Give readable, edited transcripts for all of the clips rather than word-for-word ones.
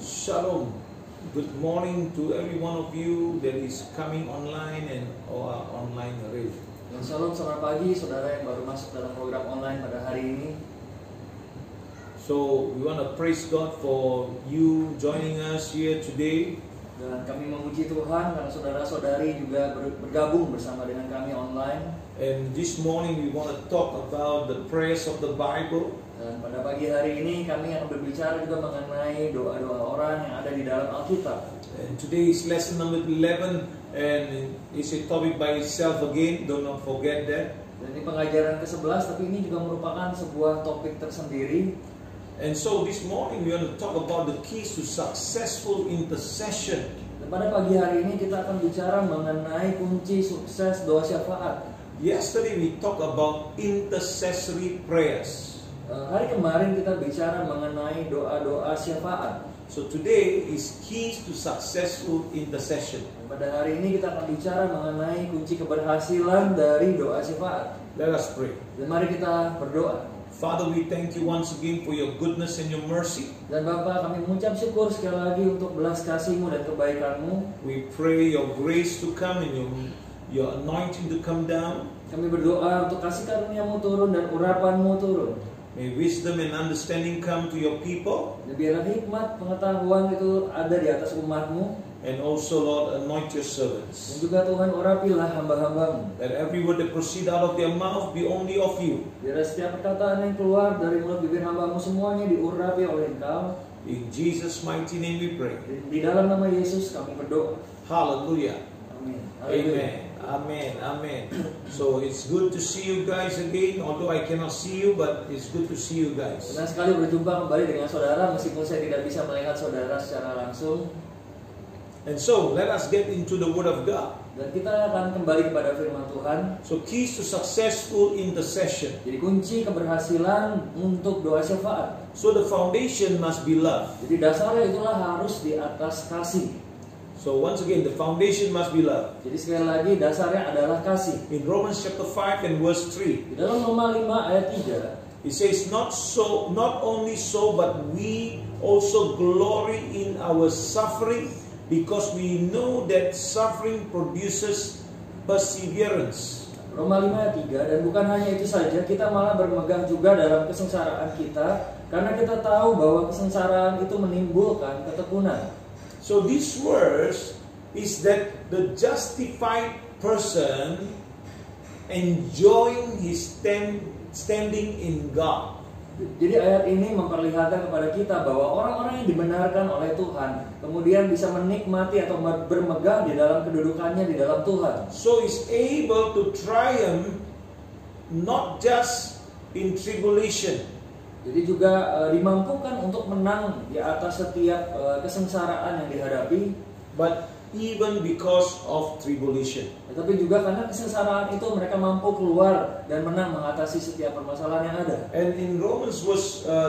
Shalom. Good morning to every one of you that is coming online and or online already. Dan shalom, selamat pagi saudara yang baru masuk dalam program online pada hari ini. So we want to praise God for you joining us here today. Dan kami memuji Tuhan karena saudara-saudari juga bergabung bersama dengan kami online. And this morning we want to talk about the prayers of the Bible. Dan pada pagi hari ini kami akan berbicara juga mengenai doa-doa orang yang ada di dalam Alkitab. And today is lesson number 11 and it's a topic by itself again, do not forget that. Dan ini pengajaran ke-11, tapi ini juga merupakan sebuah topik tersendiri. And so this morning we want to talk about the keys to successful intercession. Dan pada pagi hari ini kita akan bicara mengenai kunci sukses doa syafaat. Yesterday we talked about intercessory prayers. Hari kemarin kita bicara mengenai doa-doa syafaat. So today is keys to successful intercession. Pada hari ini kita akan bicara mengenai kunci keberhasilan dari doa syafaat. Let us pray. Dan mari kita berdoa. Father, we thank you once again for your goodness and your mercy. Dan Bapa, kami mengucap syukur sekali lagi untuk belas kasih-Mu dan kebaikan-Mu. We pray your grace to come and your anointing to come down. Kami berdoa untuk kasih karunia-Mu turun dan urapan-Mu turun. May wisdom and understanding come to your people. Dan biarlah hikmat, pengetahuan itu ada di atas umat-Mu. And also, Lord, anoint your Dan servants. juga Tuhan, urapilah hamba-hamba-Mu. That every word that proceed out of their mouth be only of you. Biar setiap perkataan yang keluar dari mulut bibir hamba-Mu semuanya diurapi oleh Engkau. In Jesus' mighty name we pray. Di dalam nama Yesus kami berdoa. Hallelujah. Amin. Amen. Amen. Amen. So it's good to see you guys again. Although I cannot see you, but it's good to see you guys. Senang sekali berjumpa kembali dengan saudara meskipun saya tidak bisa melihat saudara secara langsung. And so let us get into the Word of God. Dan kita akan kembali kepada firman Tuhan. So keys to successful intercession. Jadi kunci keberhasilan untuk doa syafaat. So the foundation must be love. Jadi dasarnya itulah harus di atas kasih. So once again, the foundation must be love. Jadi sekali lagi dasarnya adalah kasih. In Romans chapter 5 and verse 3, Di dalam Roma 5 ayat 3, it says, not only so, but we also glory in our suffering, because we know that suffering produces perseverance. Roma 5 ayat 3, dan bukan hanya itu saja, kita malah bermegah juga dalam kesengsaraan kita, karena kita tahu bahwa kesengsaraan itu menimbulkan ketekunan. So this verse is that the justified person enjoying his standing in God. Jadi ayat ini memperlihatkan kepada kita bahwa orang-orang yang dibenarkan oleh Tuhan kemudian bisa menikmati atau bermegah di dalam kedudukannya di dalam Tuhan. So is able to triumph not just in tribulation. Jadi juga dimampukan untuk menang di atas setiap kesengsaraan yang dihadapi, But even because of tribulation. tetapi juga karena kesengsaraan itu mereka mampu keluar dan menang mengatasi setiap permasalahan yang ada. And in Romans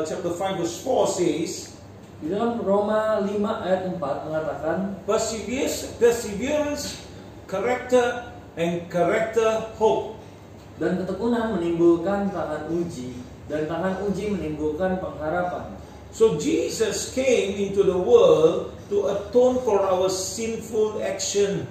chapter 5 verse 4 says, Di dalam Roma 5 ayat 4 mengatakan, perseverance, character, and character hope. dan ketekunan menimbulkan tahan uji, dan tahan uji menimbulkan pengharapan. So Jesus came into the world to atone for our sinful action.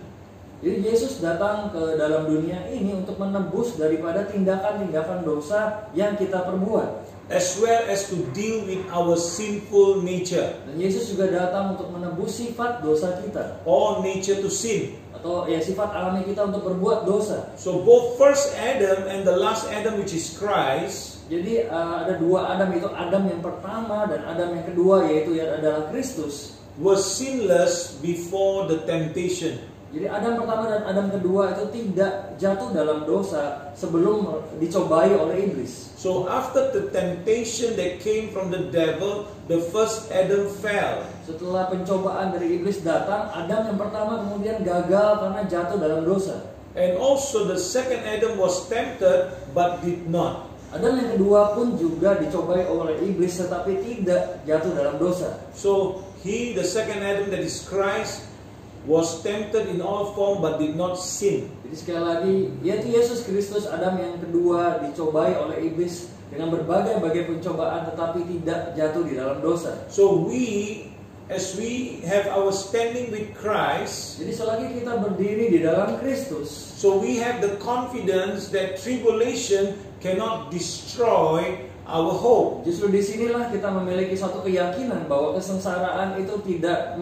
Jadi Yesus datang ke dalam dunia ini untuk menebus daripada tindakan-tindakan dosa yang kita perbuat, As well as to deal with our sinful nature. dan Yesus juga datang untuk menebus sifat dosa kita, Or nature to sin. atau ya sifat alami kita untuk berbuat dosa. So both first Adam and the last Adam, which is Christ, Jadi ada dua Adam, itu Adam yang pertama dan Adam yang kedua, yaitu yang adalah Kristus. was sinless before the temptation. Jadi Adam pertama dan Adam kedua itu tidak jatuh dalam dosa sebelum dicobai oleh iblis. So after the temptation that came from the devil, the first Adam fell. Setelah pencobaan dari iblis datang, Adam yang pertama kemudian gagal karena jatuh dalam dosa. And also the second Adam was tempted but did not. Adam yang kedua pun juga dicobai oleh iblis tetapi tidak jatuh dalam dosa. So he, the second Adam, that is Christ, was tempted in all form but did not sin. Jadi sekali lagi, yaitu Yesus Kristus, Adam yang kedua dicobai oleh iblis dengan berbagai-bagai pencobaan tetapi tidak jatuh di dalam dosa. So we as we have our standing with Christ, Jadi selagi kita berdiri di dalam Kristus, so we have the confidence that tribulation cannot destroy our hope. justru disinilah kita memiliki suatu keyakinan bahwa kesengsaraan itu tidak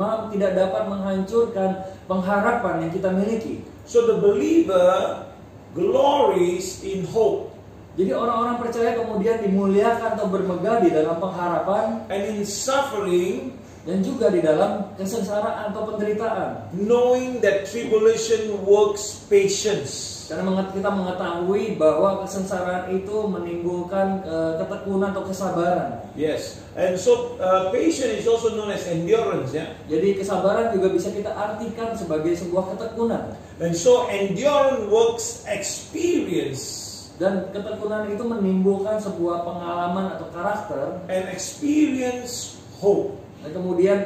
dapat menghancurkan pengharapan yang kita miliki. So the believer glories in hope, Jadi orang-orang percaya kemudian dimuliakan atau bermegah di dalam pengharapan and in suffering, dan juga di dalam kesengsaraan atau penderitaan. knowing that tribulation works patience. Karena kita mengetahui bahwa kesengsaraan itu menimbulkan ketekunan atau kesabaran. Yes, and so patience is also known as endurance. Yeah, Jadi kesabaran juga bisa kita artikan sebagai sebuah ketekunan. and so endurance works experience, Dan ketekunan itu menimbulkan sebuah pengalaman atau karakter. and experience hope. Dan kemudian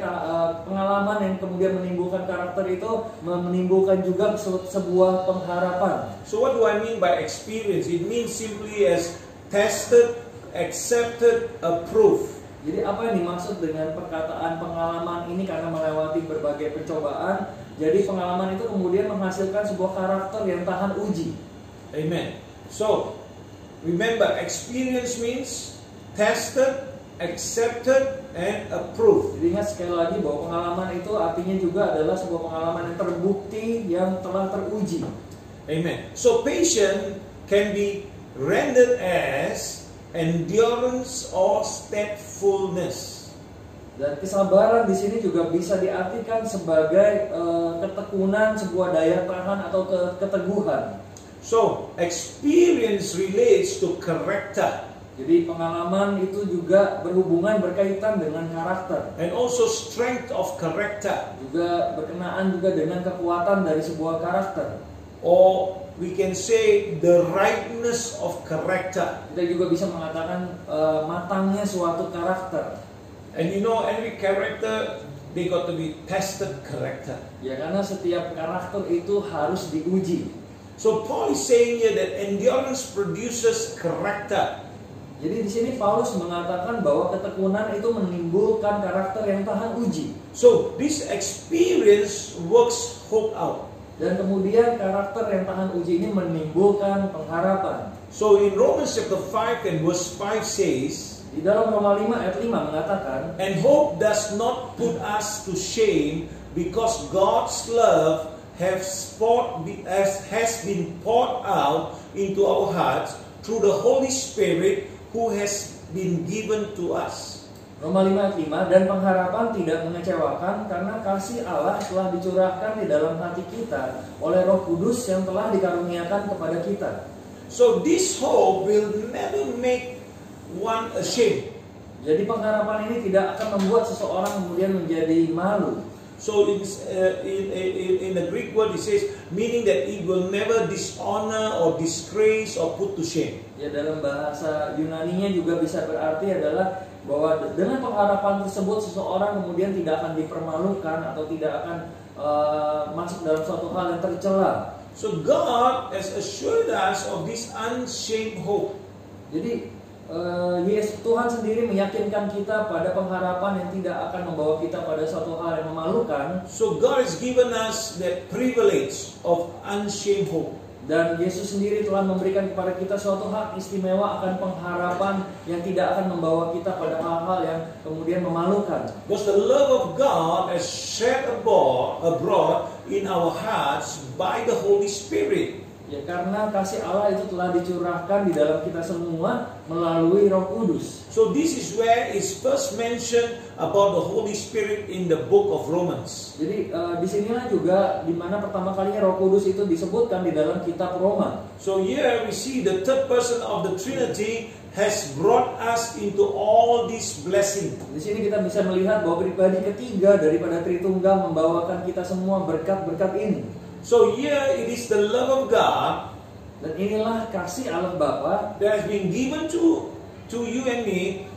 pengalaman yang kemudian menimbulkan karakter itu menimbulkan juga sebuah pengharapan. So what do I mean by experience? It means simply as tested, accepted, approved. Jadi apa yang dimaksud dengan perkataan pengalaman ini karena melewati berbagai pencobaan? Jadi pengalaman itu kemudian menghasilkan sebuah karakter yang tahan uji. Amen. So remember, experience means tested, accepted, and approved. Jadi ingat sekali lagi bahwa pengalaman itu artinya juga adalah sebuah pengalaman yang terbukti, yang telah teruji. Amen. So patience can be rendered as endurance or steadfastness. Dan kesabaran di sini juga bisa diartikan sebagai ketekunan, sebuah daya tahan atau keteguhan. So experience relates to character Jadi pengalaman itu juga berkaitan dengan karakter. and also strength of character, Juga berkenaan juga dengan kekuatan dari sebuah karakter. or we can say the rightness of character. Kita juga bisa mengatakan matangnya suatu karakter. And you know, every character, they got to be tested character. Ya, karena setiap karakter itu harus diuji. So Paul is saying here that endurance produces character. Jadi di sini Paulus mengatakan bahwa ketekunan itu menimbulkan karakter yang tahan uji. So this experience works hope out. Dan kemudian karakter yang tahan uji ini menimbulkan pengharapan. So in Romans chapter 5 and verse 5 says, Di dalam Roma 5 ayat 5 mengatakan, and hope does not put us to shame, because God's love has been poured out into our hearts through the Holy Spirit who has been given to us. Roma 5 ayat 5, dan pengharapan tidak mengecewakan karena kasih Allah telah dicurahkan di dalam hati kita oleh Roh Kudus yang telah dikaruniakan kepada kita. So this hope will never make one ashamed. Jadi pengharapan ini tidak akan membuat seseorang kemudian menjadi malu. So in the Greek word it says, meaning that it will never dishonor or disgrace or put to shame. Ya, dalam bahasa Yunaninya juga bisa berarti adalah bahwa dengan pengharapan tersebut seseorang kemudian tidak akan dipermalukan atau tidak akan masuk dalam suatu hal yang tercela. So God has assured us of this unshamed hope. Jadi Tuhan sendiri meyakinkan kita pada pengharapan yang tidak akan membawa kita pada suatu hal yang memalukan. So God has given us that privilege of unshamed hope. Dan Yesus sendiri telah memberikan kepada kita suatu hak istimewa akan pengharapan yang tidak akan membawa kita pada hal-hal yang kemudian memalukan. Because the love of God is shed abroad in our hearts by the Holy Spirit. Ya, karena kasih Allah itu telah dicurahkan di dalam kita semua melalui Roh Kudus. So this is where is first mentioned about the Holy Spirit in the book of Romans. Jadi disinilah juga dimana pertama kalinya Roh Kudus itu disebutkan di dalam kitab Roma. So here we see the third person of the Trinity has brought us into all these blessings. Di sini kita bisa melihat bahwa pribadi ketiga daripada Tritunggal membawakan kita semua berkat-berkat ini. So here it is the love of God, dan inilah kasih Allah Bapa that has been given to you and me,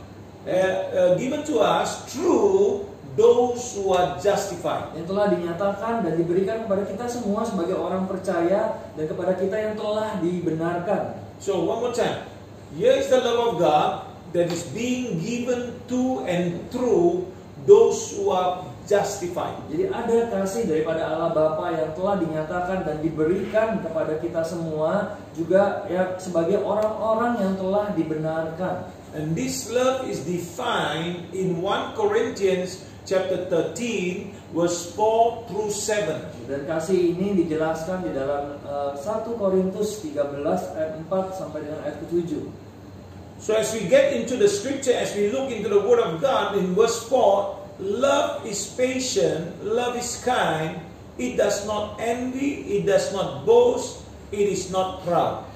given to us through those who are justified. yang telah dinyatakan dan diberikan kepada kita semua sebagai orang percaya dan kepada kita yang telah dibenarkan. So one more time, here is the love of God that is being given to and through those who are justified. Jadi ada kasih daripada Allah Bapa yang telah dinyatakan dan diberikan kepada kita semua juga ya sebagai orang-orang yang telah dibenarkan. And this love is defined in 1 Corinthians chapter 13 verse 4 through 7. Dan kasih ini dijelaskan di dalam 1 Korintus 13 ayat 4 sampai dengan ayat ke-7. So as we get into the scripture, as we look into the word of God in verse 4, love is patient, love is kind, it does not envy, it does not boast, it is not proud.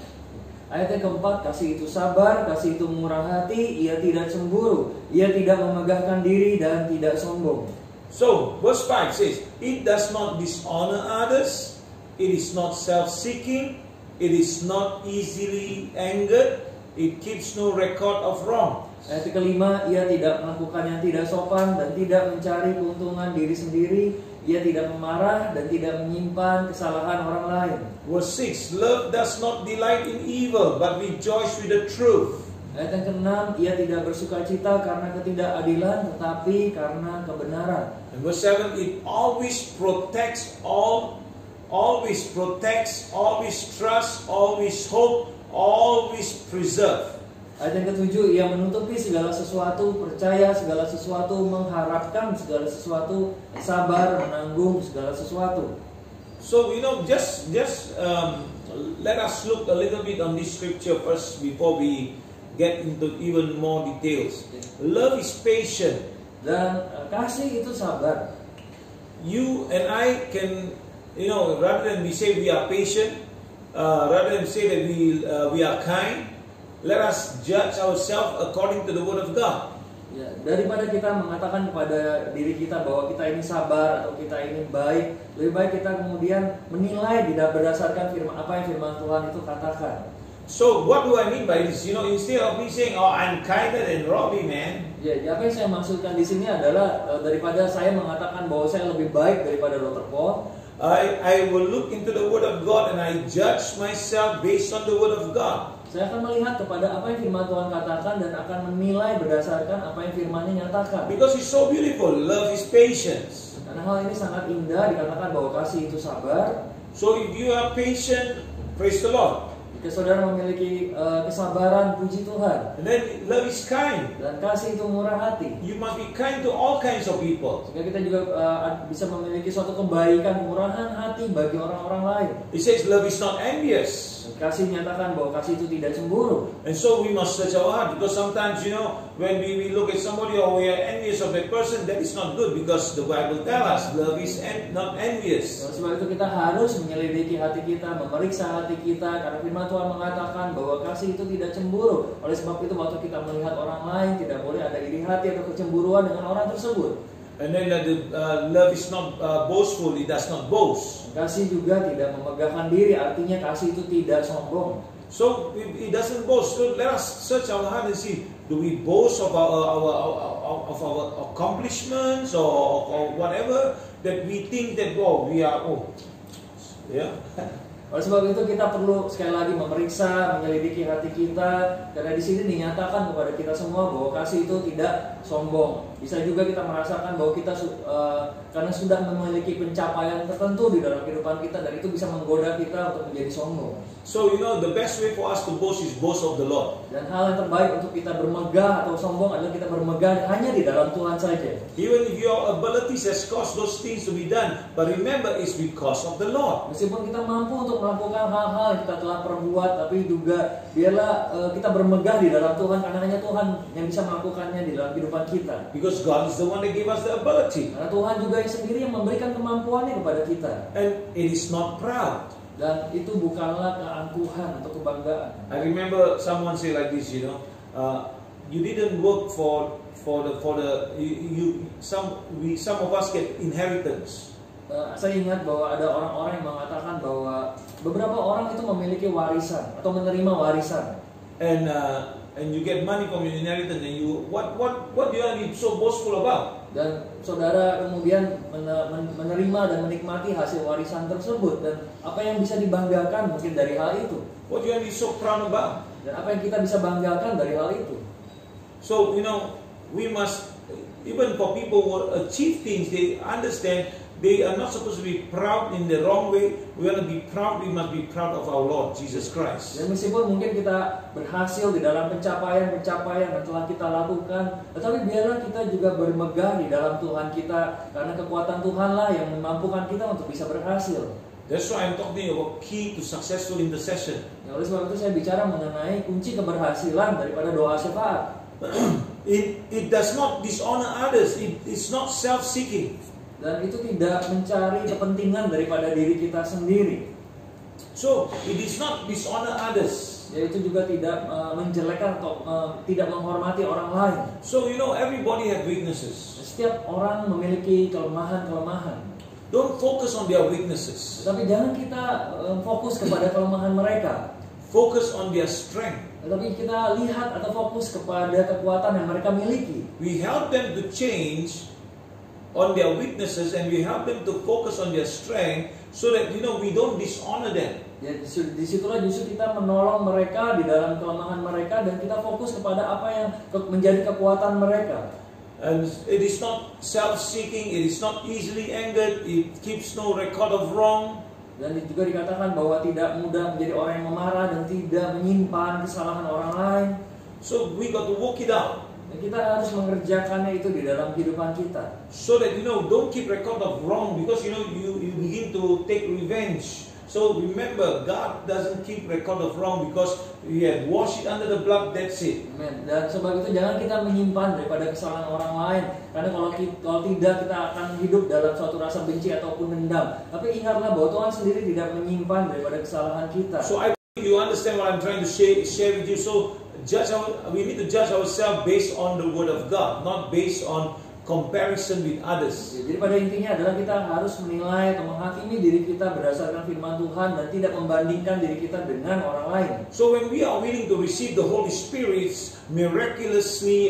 Ayat yang keempat, kasih itu sabar, kasih itu murah hati, ia tidak cemburu, ia tidak memegahkan diri dan tidak sombong. So verse 5 says, it does not dishonor others, it is not self-seeking, it is not easily angered, it keeps no record of wrong. Ayat kelima, ia tidak melakukan yang tidak sopan dan tidak mencari keuntungan diri sendiri. Ia tidak memarah dan tidak menyimpan kesalahan orang lain. Verse 6, love does not delight in evil, but rejoice with the truth. Ayat yang keenam, ia tidak bersuka-cita karena ketidakadilan, tetapi karena kebenaran. And verse 7, it always protects, always trusts, always hope, always preserve. Ayat yang ketujuh, ia menutupi segala sesuatu, percaya segala sesuatu, mengharapkan segala sesuatu, sabar, menanggung segala sesuatu. So just let us look a little bit on this scripture first before we get into even more details. Love is patient. Dan kasih itu sabar. You and I can, rather than we say we are patient, rather than say that we are kind, let us judge ourselves according to the word of God. Ya, daripada kita mengatakan kepada diri kita bahwa kita ini sabar atau kita ini baik, lebih baik kita kemudian menilai berdasarkan apa yang firman Tuhan itu katakan. So what do I mean by this? Instead of me saying, "Oh, I'm kinder than Robbie, man." Ya, apa yang saya maksudkan di sini adalah daripada saya mengatakan bahwa saya lebih baik daripada Dr. Paul, I will look into the word of God and I judge myself based on the word of God. Saya akan melihat kepada apa yang firman Tuhan katakan dan akan menilai berdasarkan apa yang firman-Nya nyatakan. Because it's so beautiful. Love is patience. Karena hal ini sangat indah, dikatakan bahwa kasih itu sabar. So if you are patient, praise the Lord. Jika saudara memiliki kesabaran, puji Tuhan. And then love is kind. Dan kasih itu murah hati. You must be kind to all kinds of people. Sehingga kita juga bisa memiliki suatu kebaikan, kemurahan hati bagi orang-orang lain. It says love is not envious. Kasih nyatakan bahwa kasih itu tidak cemburu. And so we must search our heart, because sometimes when we look at somebody or we are envious of that person, that is not good, because the Bible tells us love is not envious. Sebab itu kita harus menyelidiki hati kita, memeriksa hati kita, karena firman Tuhan mengatakan bahwa kasih itu tidak cemburu. Oleh sebab itu waktu kita melihat orang lain, tidak boleh ada iri hati atau kecemburuan dengan orang tersebut. And then love is not boastful, it does not boast. Kasih juga tidak memegahkan diri, artinya kasih itu tidak sombong. So it doesn't boast. So let us search our heart and see, do we boast of our accomplishments or whatever that we think that we are yeah. Oleh sebab itu kita perlu sekali lagi memeriksa, menyelidiki hati kita, karena di sini dinyatakan kepada kita semua bahwa kasih itu tidak sombong. Bisa juga kita merasakan bahwa kita karena sudah memiliki pencapaian tertentu di dalam kehidupan kita, dan itu bisa menggoda kita untuk menjadi sombong. So the best way for us to boast is boast of the Lord. Dan hal yang terbaik untuk kita bermegah atau sombong adalah kita bermegah hanya di dalam Tuhan saja. Even if your abilities has caused those things to be done, but remember it's because of the Lord. Meskipun kita mampu untuk melakukan hal-hal yang kita telah perbuat, tapi juga biarlah kita bermegah di dalam Tuhan, karena hanya Tuhan yang bisa melakukannya di dalam kehidupan kita. Because God is the one that gave us the ability. Karena Tuhan juga yang sendiri yang memberikan kemampuannya kepada kita. And it is not proud. Dan itu bukanlah keangkuhan atau kebanggaan. I remember someone say like this, you didn't work some of us get inheritance. Saya ingat bahwa ada orang-orang yang mengatakan bahwa beberapa orang itu memiliki warisan atau menerima warisan. And you get money from your inheritance, and what do you need so boastful about? Dan saudara kemudian menerima dan menikmati hasil warisan tersebut, dan apa yang bisa dibanggakan mungkin dari hal itu? What do you need so proud about? Dan apa yang kita bisa banggakan dari hal itu? So we must even for people who achieve things, they understand they are not supposed to be proud in the wrong way. We want to be proud, we must be proud of our Lord Jesus Christ. Dan meskipun mungkin kita berhasil di dalam pencapaian-pencapaian yang telah kita lakukan, tetapi biarlah kita juga bermegah di dalam Tuhan kita, karena kekuatan Tuhanlah yang memampukan kita untuk bisa berhasil. That's why I'm talking about key to successful intercession. Ya, oleh sebab itu saya bicara mengenai kunci keberhasilan daripada doa syafaat. It does not dishonor others. It's not self-seeking. Dan itu tidak mencari kepentingan daripada diri kita sendiri. So it is not dishonor others. Yaitu juga tidak menjelekkan atau tidak menghormati orang lain. So everybody have weaknesses. Setiap orang memiliki kelemahan-kelemahan. Don't focus on their weaknesses. Tapi jangan kita fokus kepada kelemahan mereka. Focus on their strength. Tetapi kita lihat atau fokus kepada kekuatan yang mereka miliki. We help them to change on their weaknesses, and we help them to focus on their strength, so that we don't dishonor them. Ya, disitulah justru kita menolong mereka di dalam kelemahan mereka, dan kita fokus kepada apa yang menjadi kekuatan mereka. And it is not self-seeking, it is not easily angered, it keeps no record of wrong. Dan juga dikatakan bahwa tidak mudah menjadi orang yang memarah dan tidak menyimpan kesalahan orang lain. So we got to work it out. Kita harus mengerjakannya itu di dalam kehidupan kita. So that don't keep record of wrong, because you begin to take revenge. So remember, God doesn't keep record of wrong, because we have washed it under the blood. That's it. Amen. Dan sebab itu jangan kita menyimpan daripada kesalahan orang lain, karena kalau tidak kita akan hidup dalam suatu rasa benci ataupun dendam. Tapi ingatlah bahwa Tuhan sendiri tidak menyimpan daripada kesalahan kita. So I think you understand what I'm trying to share with you. So we need to judge ourselves based on the Word of God, not based on comparison with others. Jadi pada intinya adalah kita harus menilai atau menghakimi diri kita berdasarkan firman Tuhan dan tidak membandingkan diri kita dengan orang lain. So when we are willing to receive the Holy Spirit, miraculously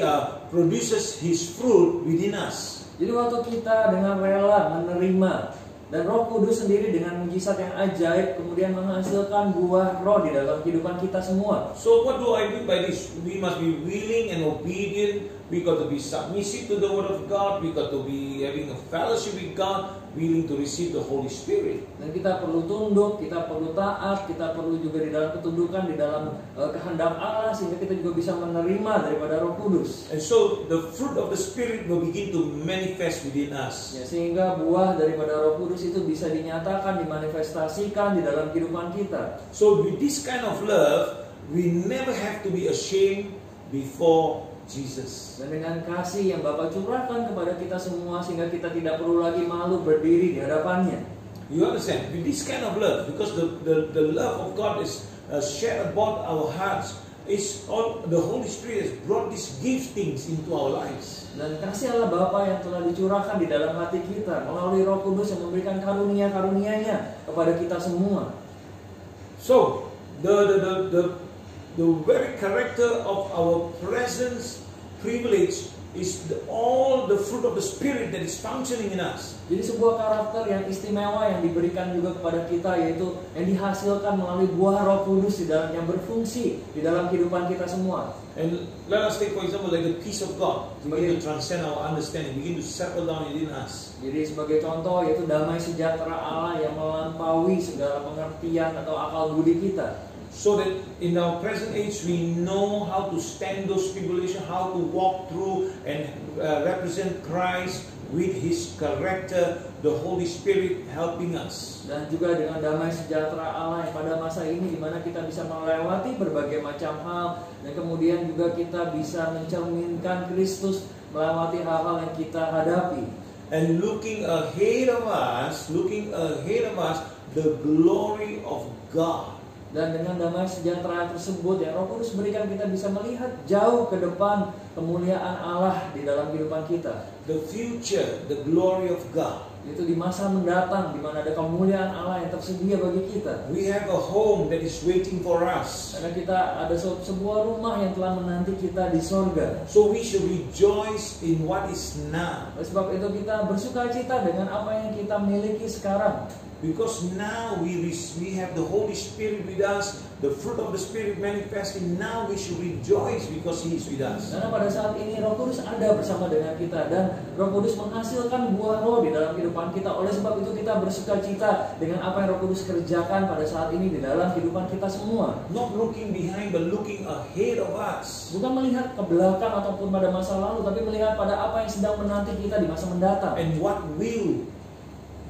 produces His fruit within us. Jadi waktu kita dengan rela menerima, dan Roh Kudus sendiri dengan mujizat yang ajaib kemudian menghasilkan buah roh di dalam kehidupan kita semua. So what do I mean by this? We must be willing and obedient. We got to be submissive to the Word of God. We got to be having a fellowship with God, willing to receive the Holy Spirit. Dan kita perlu tunduk, kita perlu taat, kita perlu juga di dalam ketundukan, di dalam kehendak Allah, sehingga kita juga bisa menerima daripada Roh Kudus. And so the fruit of the Spirit will begin to manifest within us. Ya, sehingga buah daripada Roh Kudus itu bisa dinyatakan, dimanifestasikan di dalam kehidupan kita. So with this kind of love, we never have to be ashamed before Jesus. Dan dengan kasih yang Bapa curahkan kepada kita semua, sehingga kita tidak perlu lagi malu berdiri di hadapannya. You understand? With this kind of love, because the love of God is shared about our hearts, is all the Holy Spirit has brought these giftings into our lives. Dan kasih Allah Bapa yang telah dicurahkan di dalam hati kita melalui Roh Kudus yang memberikan karunia-karunia-Nya kepada kita semua. So the very character of our presence privilege is all the fruit of the Spirit that is functioning in us. Jadi sebuah karakter yang istimewa yang diberikan juga kepada kita, yaitu yang dihasilkan melalui buah Roh Kudus di dalam yang berfungsi di dalam kehidupan kita semua. And let us take for example like the peace of God, begin to transcend our understanding, begin to settle down within us. Jadi sebagai contoh yaitu damai sejahtera Allah yang melampaui segala pengertian atau akal budi kita. So that in our present age we know how to stand those tribulations, how to walk through and represent Christ with His character, the Holy Spirit helping us. Dan juga dengan damai sejahtera Allah yang pada masa ini di mana kita bisa melewati berbagai macam hal, dan kemudian juga kita bisa mencerminkan Kristus melewati hal-hal yang kita hadapi. And looking ahead of us, the glory of God. Dan dengan damai sejahtera tersebut yang Roh Kudus berikan, kita bisa melihat jauh ke depan kemuliaan Allah di dalam kehidupan kita. The future, the glory of God. Itu di masa mendatang di mana ada kemuliaan Allah yang tersedia bagi kita. We have a home that is waiting for us. Karena kita ada sebuah rumah yang telah menanti kita di sorga. So we should rejoice in what is now. Oleh sebab itu kita bersukacita dengan apa yang kita miliki sekarang. Because now we have the Holy Spirit with us, the fruit of the Spirit manifesting. Now we should rejoice because He is with us. Karena pada pada saat ini Roh Kudus ada bersama dengan kita dan Roh Kudus menghasilkan buah roh di dalam kehidupan kita. Oleh sebab itu kita bersukacita dengan apa yang Roh Kudus kerjakan pada saat ini di dalam kehidupan kita semua. Not looking behind, but looking ahead of us. Bukan melihat ke belakang ataupun pada masa lalu, tapi melihat pada apa yang sedang menanti kita di masa mendatang. And what will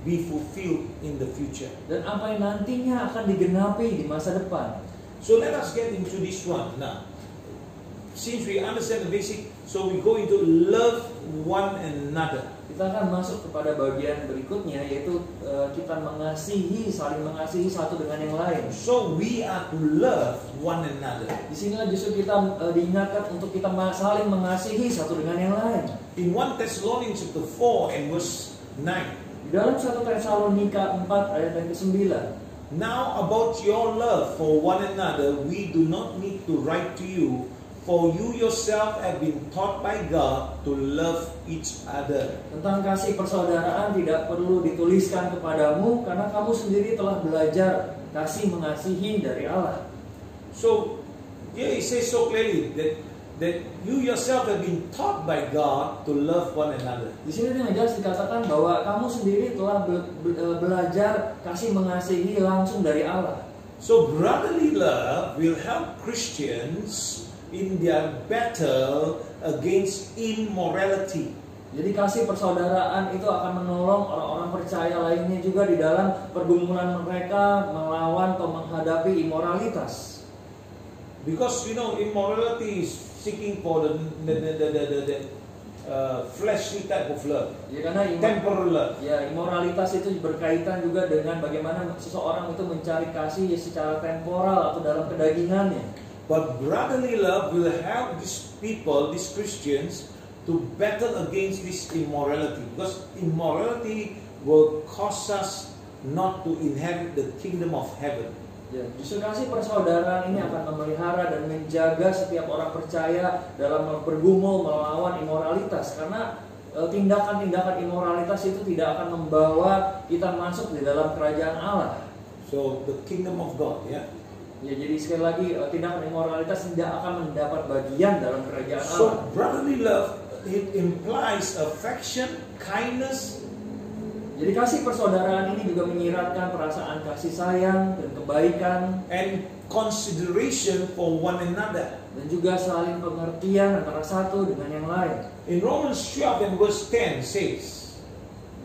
be fulfilled in the future. Dan apa yang nantinya akan digenapi di masa depan. So let us get into this one now. Since we understand the basic, so we go into love one another. Kita akan masuk kepada bagian berikutnya, yaitu kita mengasihi, saling mengasihi satu dengan yang lain. So we are to love one another. Disinilah justru kita diingatkan untuk kita saling mengasihi satu dengan yang lain. In 1 Thessalonians chapter 4 and verse 9. Di dalam 1 Tesalonika 4 ayat yang ke-9. Now about your love for one another, we do not need to write to you, for you yourself have been taught by God to love each other. Tentang kasih persaudaraan tidak perlu dituliskan kepadamu, karena kamu sendiri telah belajar kasih mengasihi dari Allah. So here it says so clearly that you yourself have been taught by God to love one another. Di sini dengan jelas dikatakan bahwa kamu sendiri telah belajar kasih mengasihi langsung dari Allah. So brotherly love will help Christians in their battle against immorality. Jadi kasih persaudaraan itu akan menolong orang-orang percaya lainnya juga di dalam pergumulan mereka melawan atau menghadapi imoralitas. Because you know immorality is seeking for the fleshly type of love, Ya, karena temporal love. Ya, imoralitas itu berkaitan juga dengan bagaimana seseorang itu mencari kasih secara temporal atau dalam kedagingannya. But brotherly love will help these people, these Christians, to battle against this immorality. Because immorality will cause us not to inherit the kingdom of heaven. Ya, justru kasih persaudaraan ini akan memelihara dan menjaga setiap orang percaya dalam bergumul melawan imoralitas. Karena tindakan-tindakan imoralitas itu tidak akan membawa kita masuk di dalam kerajaan Allah. So the kingdom of God, yeah. Ya, jadi sekali lagi tindakan imoralitas tidak akan mendapat bagian dalam kerajaan Allah. So brotherly love, it implies affection, kindness. Jadi kasih persaudaraan ini juga menyiratkan perasaan kasih sayang dan kebaikan and consideration for one another. Dan juga saling pengertian antara satu dengan yang lain. In Romans 12 and verse 10 says,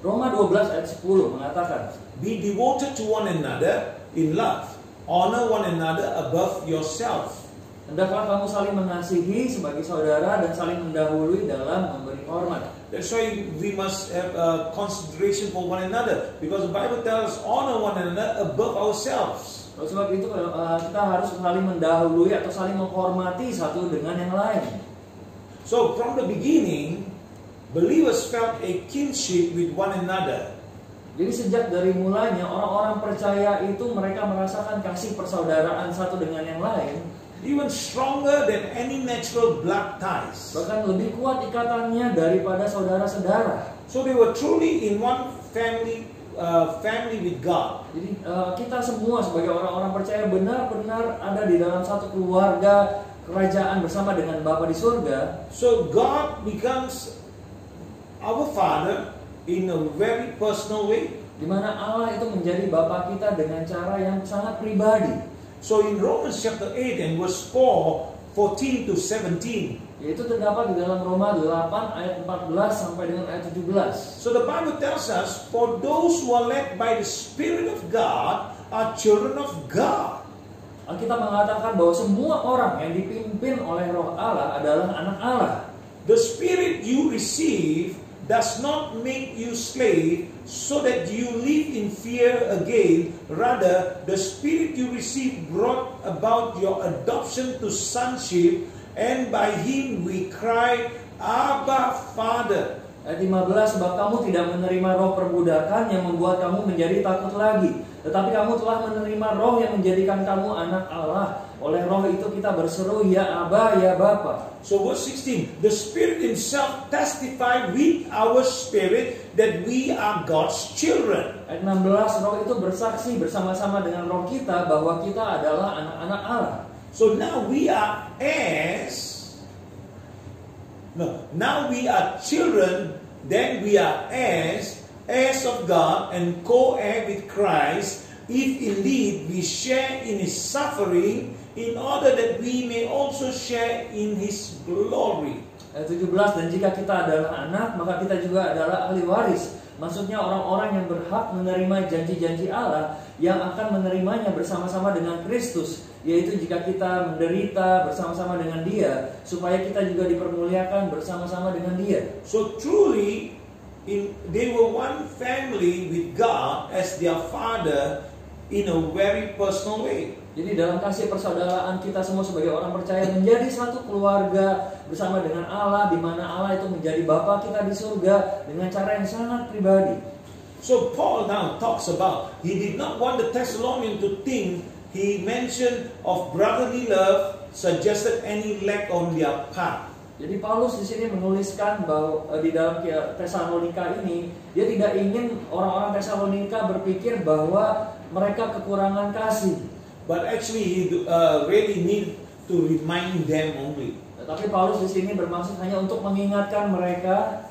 Roma 12 ayat 10 mengatakan, be devoted to one another in love. Honor one another above yourself. Hendaklah kamu saling mengasihi sebagai saudara dan saling mendahului dalam memberi hormat. That's why we must have consideration for one another, because the Bible tells us honor one another above ourselves. Oleh sebab itu kita harus saling mendahului atau saling menghormati satu dengan yang lain. So from the beginning, believers felt a kinship with one another. Jadi sejak dari mulanya orang-orang percaya itu mereka merasakan kasih persaudaraan satu dengan yang lain. Even stronger than any natural blood ties. Bahkan lebih kuat ikatannya daripada saudara-saudara. So they were truly in one family with God. Jadi kita semua sebagai orang-orang percaya benar-benar ada di dalam satu keluarga kerajaan bersama dengan Bapa di surga. So God becomes our Father in a very personal way, di mana Allah itu menjadi Bapa kita dengan cara yang sangat pribadi. So in Romans chapter 8 and verse 14 to 17, yaitu terdapat di dalam Roma 8 ayat 14 sampai dengan ayat 17. So the Bible tells us, for those who are led by the Spirit of God are children of God. Alkitab mengatakan bahwa semua orang yang dipimpin oleh Roh Allah adalah anak Allah. The Spirit you receive does not make you slave so that you live in fear again. Rather, the Spirit you receive brought about your adoption to sonship, and by Him we cry, Abba, Father. Ayat 15, sebab kamu tidak menerima roh perbudakan yang membuat kamu menjadi takut lagi, tetapi kamu telah menerima roh yang menjadikan kamu anak Allah. Oleh roh itu kita berseru, ya Abba, ya Bapa. So verse 16, the Spirit Himself testified with our spirit that we are God's children. Ayat 16, roh itu bersaksi bersama-sama dengan roh kita bahwa kita adalah anak-anak Allah. So now we are heirs No, now we are children, then we are heirs, heirs of God, and co-heir with Christ, if indeed we share in His suffering, in order that we may also share in His glory. Ayat 17, dan jika kita adalah anak, maka kita juga adalah ahli waris. Maksudnya orang-orang yang berhak menerima janji-janji Allah yang akan menerimanya bersama-sama dengan Kristus, yaitu jika kita menderita bersama-sama dengan Dia, supaya kita juga dipermuliakan bersama-sama dengan Dia. So truly, they were one family with God as their Father in a very personal way. Jadi dalam kasih persaudaraan kita semua sebagai orang percaya menjadi satu keluarga bersama dengan Allah, di mana Allah itu menjadi Bapa kita di surga dengan cara yang sangat pribadi. So Paul now talks about, he did not want the Thessalonians to think he mentioned of brotherly love suggested any lack on their part. Jadi Paulus di sini menuliskan bahwa di dalam Tesalonika ini dia tidak ingin orang-orang Tesalonika berpikir bahwa mereka kekurangan kasih. But actually he really need to remind them only. Tetapi Paulus di sini bermaksud hanya untuk mengingatkan mereka.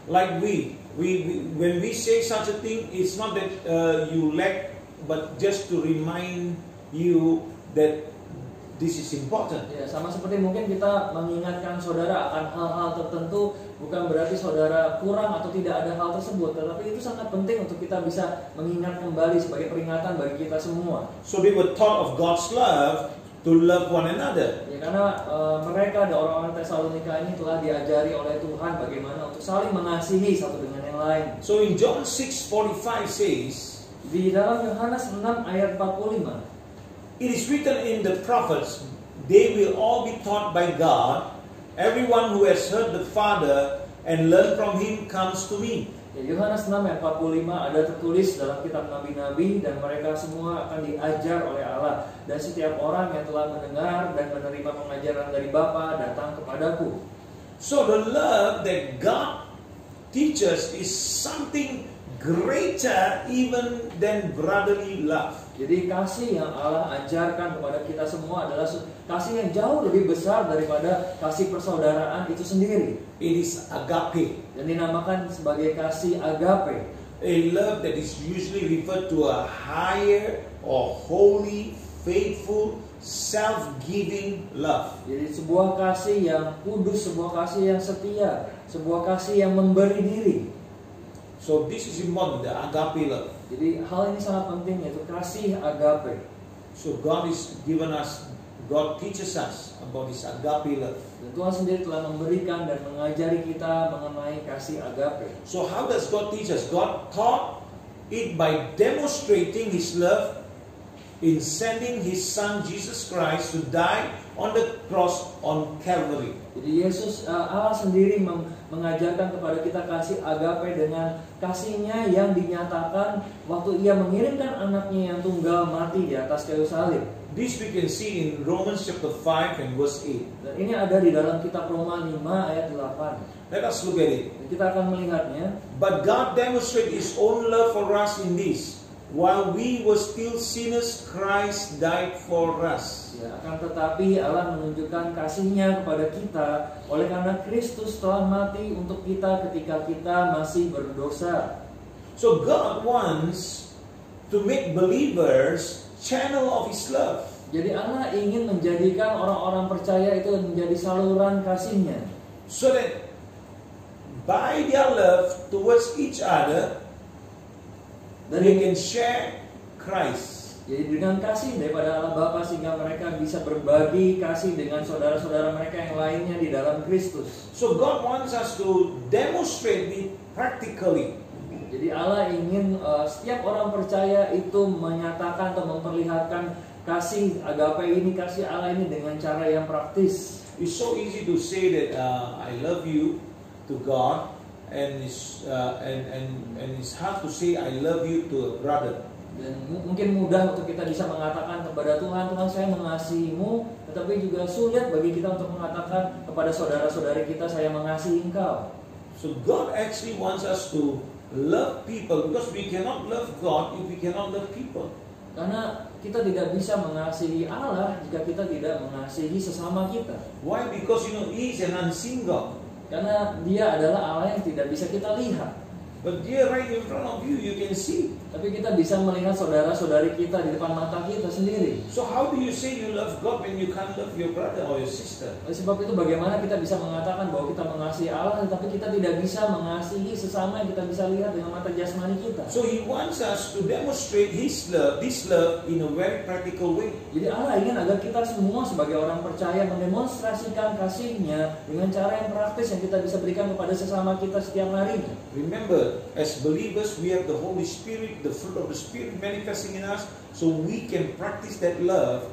Like when we say such a thing, it's not that you lack, but just to remind you that this is important. Ya, sama seperti mungkin kita mengingatkan saudara akan hal-hal tertentu, bukan berarti saudara kurang atau tidak ada hal tersebut, tetapi itu sangat penting untuk kita bisa mengingat kembali sebagai peringatan bagi kita semua. So they were taught of God's love to love one another. Ya, karena mereka, orang-orang Tesalonika ini telah diajari oleh Tuhan bagaimana untuk saling mengasihi satu dengan yang lain. So in John 6:45 says, di dalam Yohanes 6 ayat 45, it is written in the prophets, they will all be taught by God. Everyone who has heard the Father and learned from Him comes to me. Ya, Yohanes 6 ayat 45 ada tertulis dalam kitab nabi-nabi, dan mereka semua akan diajar oleh Allah, dan setiap orang yang telah mendengar dan menerima pengajaran dari Bapa datang kepadaku. So the love that God teaches is something greater even than brotherly love. Jadi kasih yang Allah ajarkan kepada kita semua adalah kasih yang jauh lebih besar daripada kasih persaudaraan itu sendiri. It is agape. Dan dinamakan sebagai kasih agape. A love that is usually referred to a higher or holy, faithful, self-giving love. Jadi sebuah kasih yang kudus, sebuah kasih yang setia, sebuah kasih yang memberi diri. So this is important, the agape love. Jadi hal ini sangat penting, yaitu kasih agape. So God teaches us about this agape love. Dan Tuhan sendiri telah memberikan dan mengajari kita mengenai kasih agape. So how does God teach us? God taught it by demonstrating His love in sending His Son Jesus Christ to die on the cross on Calvary. Jadi Allah sendiri mengajarkan kepada kita kasih agape dengan kasihnya yang dinyatakan waktu Ia mengirimkan anaknya yang tunggal mati di atas kayu salib. This we can see in Romans chapter 5 and verse 8. Dan ini ada di dalam kitab Roma 5 ayat 8. Let us look at it. Dan kita akan melihatnya. But God demonstrated His own love for us in this: while we were still sinners, Christ died for us. Ya, akan tetapi Allah menunjukkan kasih-Nya kepada kita oleh karena Kristus telah mati untuk kita ketika kita masih berdosa. So God wants to make believers channel of His love. Jadi Allah ingin menjadikan orang-orang percaya itu menjadi saluran kasih-Nya. So that by their love towards each other, they can share Christ. Jadi dengan kasih daripada Allah Bapa sehingga mereka bisa berbagi kasih dengan saudara-saudara mereka yang lainnya di dalam Kristus. So God wants us to demonstrate it practically. Jadi Allah ingin setiap orang percaya itu menyatakan atau memperlihatkan kasih agape ini, kasih Allah ini dengan cara yang praktis. It's so easy to say that I love you to God, and it's hard to say I love you to a brother. Dan mungkin mudah untuk kita bisa mengatakan kepada Tuhan, Tuhan saya mengasihimu, tetapi juga sulit bagi kita untuk mengatakan kepada saudara-saudari kita, saya mengasihi engkau. So God actually wants us to love people, because we cannot love God if we cannot love people. Karena kita tidak bisa mengasihi Allah jika kita tidak mengasihi sesama kita. Why? Because He is an unseen God. Karena Dia adalah Allah yang tidak bisa kita lihat. But there right in front of you, you can see. Tapi kita bisa melihat saudara-saudari kita di depan mata kita sendiri. So how do you say you love God when you can't love your brother or your sister? Oleh sebab itu bagaimana kita bisa mengatakan bahwa kita mengasihi Allah, tetapi kita tidak bisa mengasihi sesama yang kita bisa lihat dengan mata jasmani kita. So He wants us to demonstrate His love, this love in a very practical way. Jadi Allah ingin agar kita semua sebagai orang percaya mendemonstrasikan kasih-Nya dengan cara yang praktis yang kita bisa berikan kepada sesama kita setiap harinya. Remember, as believers, we have the Holy Spirit, the fruit of the Spirit manifesting in us, so we can practice that love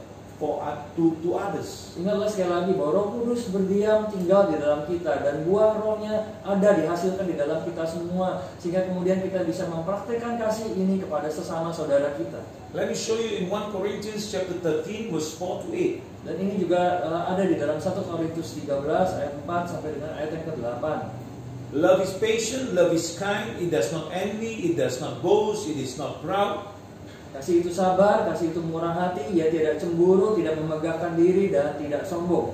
to others. Ingatlah sekali lagi bahwa Roh Kudus berdiam tinggal di dalam kita dan buah Rohnya ada dihasilkan di dalam kita semua, sehingga kemudian kita bisa mempraktikkan kasih ini kepada sesama saudara kita. Let me show you in 1 Corinthians chapter 13 verse 4 to 8. Dan ini juga ada di dalam 1 Korintus 13 ayat 4 sampai dengan ayat yang ke-8. Love is patient, love is kind, it does not envy, it does not boast, it is not proud. Kasih itu sabar, kasih itu murah hati, ia tidak cemburu, tidak memegahkan diri, dan tidak sombong.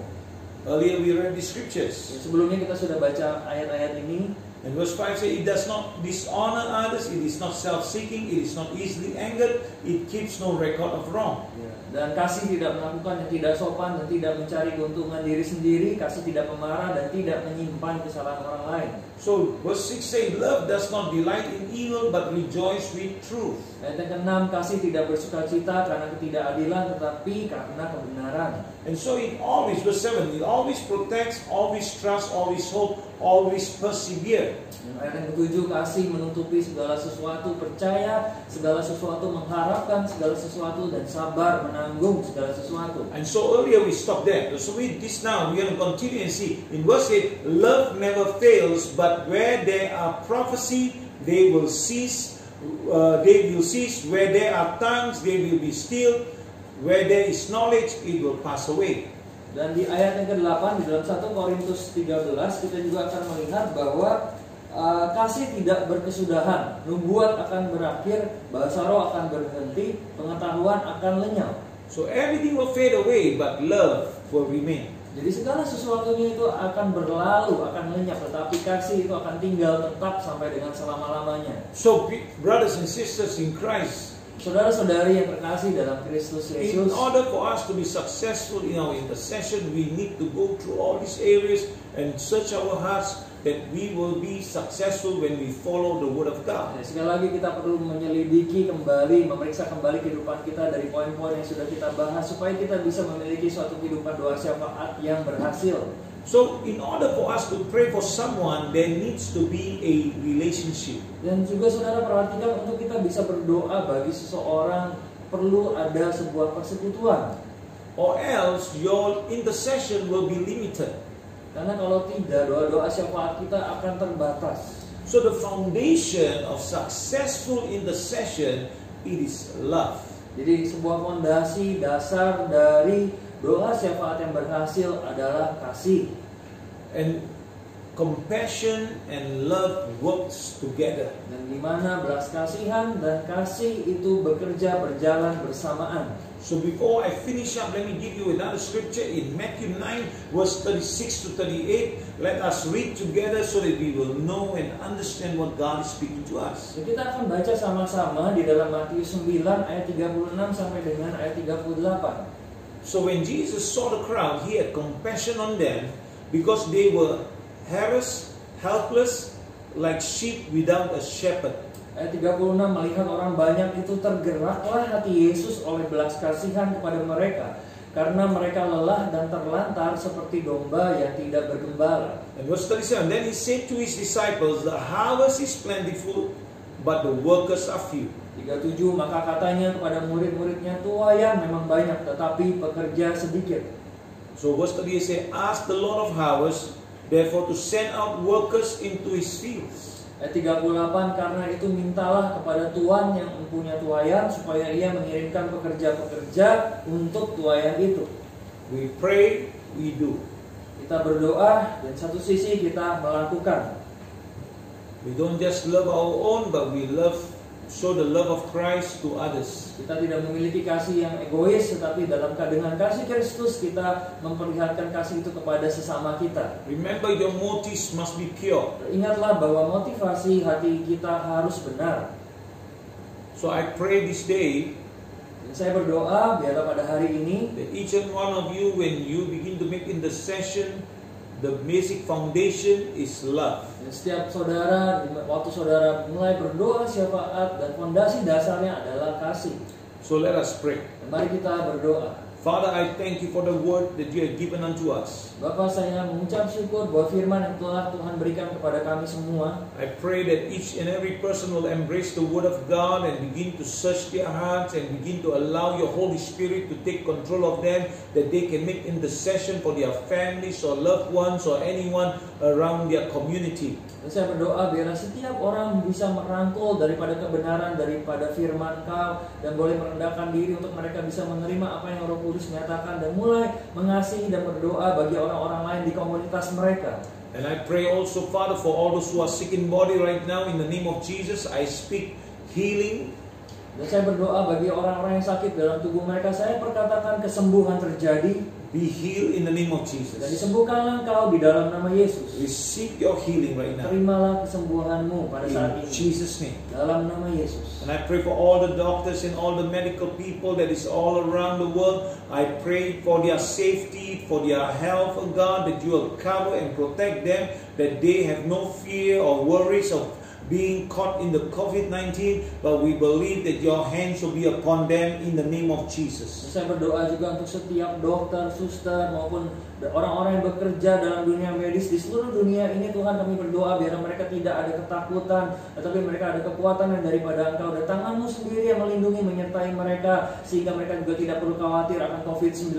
Earlier we read the scriptures. Sebelumnya kita sudah baca ayat-ayat ini. And verse 5 says, it does not dishonor others, it is not self-seeking, it is not easily angered, it keeps no record of wrong. Dan kasih tidak melakukan yang tidak sopan dan tidak mencari keuntungan diri sendiri. Kasih tidak memarah dan tidak menyimpan kesalahan orang lain. So verse 6 says, love does not delight in evil but rejoice with truth. Ayat yang ke-6, kasih tidak bersukacita karena ketidakadilan tetapi karena kebenaran. And so it always, verse 7, it always protects, always trusts, always hope, always persevere. Ayat yang ke-7, kasih menutupi segala sesuatu, percaya segala sesuatu, mengharapkan segala sesuatu, dan sabar menanggung segala sesuatu. And so earlier we stopped there. So with this now we are going to continue and see. In verse 8, love never fails, but where there are prophecy, they will cease. Where there are tongues, they will be still. Where there is knowledge, it will pass away. Dan di ayat yang ke-8 di dalam 1 Korintus 13 kita juga akan melihat bahwa kasih tidak berkesudahan, nubuat akan berakhir, bahasa roh akan berhenti, pengetahuan akan lenyap. So everything will fade away, but love will remain. Jadi segala sesuatunya itu akan berlalu, akan lenyap, tetapi kasih itu akan tinggal tetap sampai dengan selama-lamanya. So brothers and sisters in Christ, saudara-saudari yang terkasih dalam Kristus in Yesus, order for us to be successful in our intercession, we need to go through all these areas and search our hearts, that we will be successful when we follow the word of God. Sekali lagi kita perlu menyelidiki kembali, memeriksa kembali kehidupan kita dari poin-poin yang sudah kita bahas, supaya kita bisa memiliki suatu kehidupan doa syafaat yang berhasil. So in order for us to pray for someone, there needs to be a relationship. Dan juga saudara perhatikan, untuk kita bisa berdoa bagi seseorang perlu ada sebuah persekutuan. Or else your intercession will be limited. Karena kalau tidak, doa-doa syafaat kita akan terbatas. So the foundation of successful intercession, it is love. Jadi sebuah fondasi dasar dari doa syafaat yang berhasil adalah kasih. And compassion and love works together. Dan di mana belas kasihan dan kasih itu bekerja berjalan bersamaan. So before I finish up, let me give you another scripture in Matthew 9 verse 36 to 38. Let us read together so that we will know and understand what God is speaking to us. Kita akan baca sama-sama di dalam Matius 9 ayat 36 sampai dengan ayat 38. So when Jesus saw the crowd, He had compassion on them because they were harassed, helpless, like sheep without a shepherd. Ayat 36, melihat orang banyak itu tergeraklah hati Yesus oleh belas kasihan kepada mereka, karena mereka lelah dan terlantar seperti domba yang tidak bergembala. And verse 37, then He said to His disciples, the harvest is plentiful, but the workers are few. 37, maka katanya kepada murid-muridnya, tuaian memang banyak, tetapi pekerja sedikit. So verse 38 says, ask the Lord of harvest, therefore to send out workers into His fields. Ayat 38, karena itu mintalah kepada Tuhan yang mempunyai tuaian supaya Ia mengirimkan pekerja-pekerja untuk tuaian itu. We pray, we do. Kita berdoa dan satu sisi kita melakukan. We don't just love our own, but we love show the love of Christ to others. Kita tidak memiliki kasih yang egois, tetapi dengan kasih Kristus kita memperlihatkan kasih itu kepada sesama kita. Remember, your motives must be pure. Ingatlah bahwa motivasi hati kita harus benar. So I pray this day Dan saya berdoa biarlah pada hari ini that each and one of you, when you begin to make intercession, the basic foundation is love. dan setiap saudara, waktu saudara mulai berdoa syafaat dan fondasi dasarnya adalah kasih. So let us pray. Dan mari kita berdoa. Father, I thank you for the word that you have given unto us. Bapa, saya mengucap syukur bahwa firman yang telah Tuhan berikan kepada kami semua. I pray that each and every person will embrace the word of God and begin to search their hearts and begin to allow your Holy Spirit to take control of them, that they can make intercession for their families or loved ones or anyone around their community. Dan saya berdoa biarlah setiap orang bisa merangkul daripada kebenaran, daripada firman Kau, dan boleh merendahkan diri untuk mereka bisa menerima apa yang Roh Kudus nyatakan dan mulai mengasihi dan berdoa bagi orang-orang lain di komunitas mereka. And I pray also, Father, for all those who are sick in body right now, in the name of Jesus, I speak healing. Dan saya berdoa bagi orang-orang yang sakit dalam tubuh mereka, saya perkatakan kesembuhan terjadi. Be healed in the name of Dan Jesus. disembuhkanlah engkau di dalam nama Yesus. Receive your healing right now. Terimalah kesembuhanmu pada saat In ini. Jesus' name. Dalam nama Yesus. And I pray for all the doctors and all the medical people that is all around the world. I pray for their safety, for their health, oh God, that you will cover and protect them, that they have no fear or worries of being caught in the COVID-19, but we believe that your hands will be upon them in the name of Jesus. Saya berdoa juga untuk setiap dokter, suster maupun orang-orang yang bekerja dalam dunia medis di seluruh dunia ini. Tuhan, kami berdoa biar mereka tidak ada ketakutan, tetapi mereka ada kekuatan yang daripada Engkau, dan tangan-Mu sendiri yang melindungi menyertai mereka sehingga mereka juga tidak perlu khawatir akan COVID-19.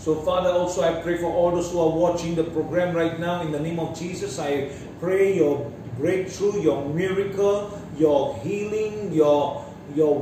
So Father, also I pray for all those who are watching the program right now in the name of Jesus. I pray your breakthrough, your miracle, your healing, your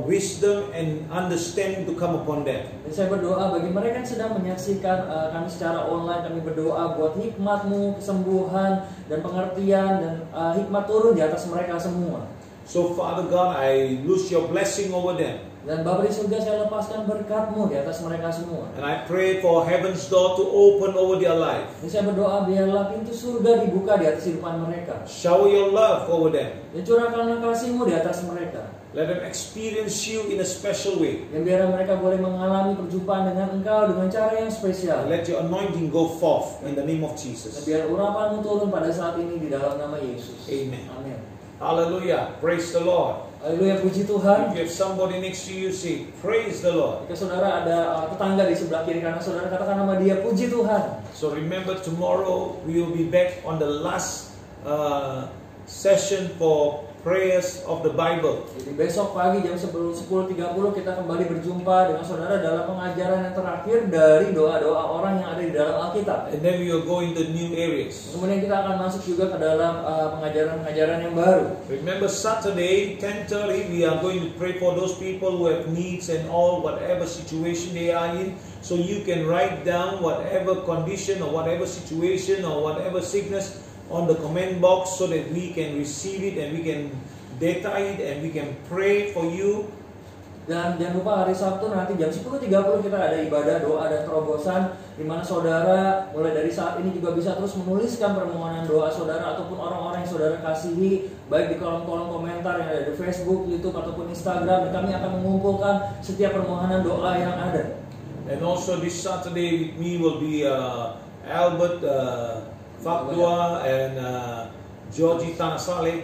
wisdom and understanding to come upon them. Dan saya berdoa bagi mereka yang sedang menyaksikan kami secara online, kami berdoa buat hikmat-Mu, kesembuhan dan pengertian dan hikmat turun di atas mereka semua. So Father God, I loose your blessing over them. Dan Bapa di surga, saya lepaskan berkat-Mu di atas mereka semua. And I pray for heaven's door to open over their life. Dan saya berdoa biarlah pintu surga dibuka di atas kehidupan mereka. Shower your love over them. Dan curahkanlah kasih-Mu di atas mereka. Let them experience you in a special way. Dan biar mereka boleh mengalami perjumpaan dengan Engkau dengan cara yang spesial. Let your anointing go forth in the name of Dan Jesus. biar urapan-Mu turun pada saat ini di dalam nama Yesus. Amen. Amin. Hallelujah. Praise the Lord. Haleluya, puji If Tuhan. you have somebody next to you, say, praise the Lord. Jika saudara ada tetangga di sebelah kiri kanan saudara, katakan nama dia, puji Tuhan. So remember, tomorrow we will be back on the last session for prayers of the Bible. Jadi besok pagi jam 10.30 kita kembali berjumpa dengan saudara dalam pengajaran yang terakhir dari doa-doa orang yang ada di dalam Alkitab. And then we will go into new areas. Kemudian kita akan masuk juga ke dalam pengajaran-pengajaran yang baru. Remember, Saturday 10:30 we are going to pray for those people who have needs and all, whatever situation they are in. So you can write down whatever condition or whatever situation or whatever sickness on the comment box, so that we can receive it and we can data it and we can pray for you. Dan jangan lupa hari Sabtu nanti jam 10.30 kita ada ibadah doa dan terobosan, di mana saudara mulai dari saat ini juga bisa terus menuliskan permohonan doa saudara ataupun orang-orang yang saudara kasihi, baik di kolom-kolom komentar yang ada di Facebook, YouTube ataupun Instagram, dan kami akan mengumpulkan setiap permohonan doa yang ada. And also this Saturday with me will be Albert Fakdua and Georgie Tanasale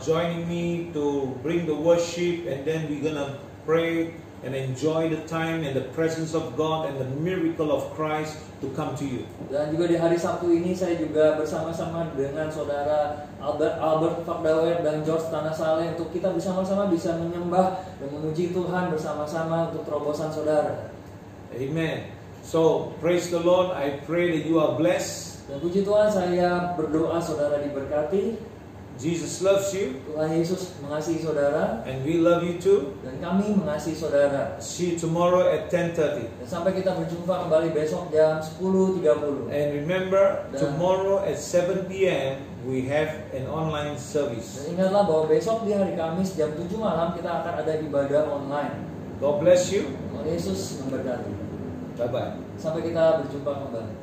joining me to bring the worship, and then we're gonna pray and enjoy the time and the presence of God and the miracle of Christ to come to you. Dan juga di hari Sabtu ini saya juga bersama-sama dengan saudara Albert Fakdawet dan George Tanasale untuk kita bersama-sama bisa menyembah dan memuji Tuhan bersama-sama untuk terobosan saudara. Amen. So praise the Lord. I pray that you are blessed. Dan puji Tuhan, saya berdoa saudara diberkati. Jesus loves you, Tuhan Yesus mengasihi saudara, and we love you too. dan kami mengasihi saudara. See you tomorrow at 10:30. Dan sampai kita berjumpa kembali besok jam 10.30. And remember, Dan- tomorrow at 7 p.m. we have an online service. Dan ingatlah bahwa besok di hari Kamis jam 7 malam kita akan ada ibadah online. God bless you. Tuhan Yesus memberkati. Bye-bye. Sampai kita berjumpa kembali.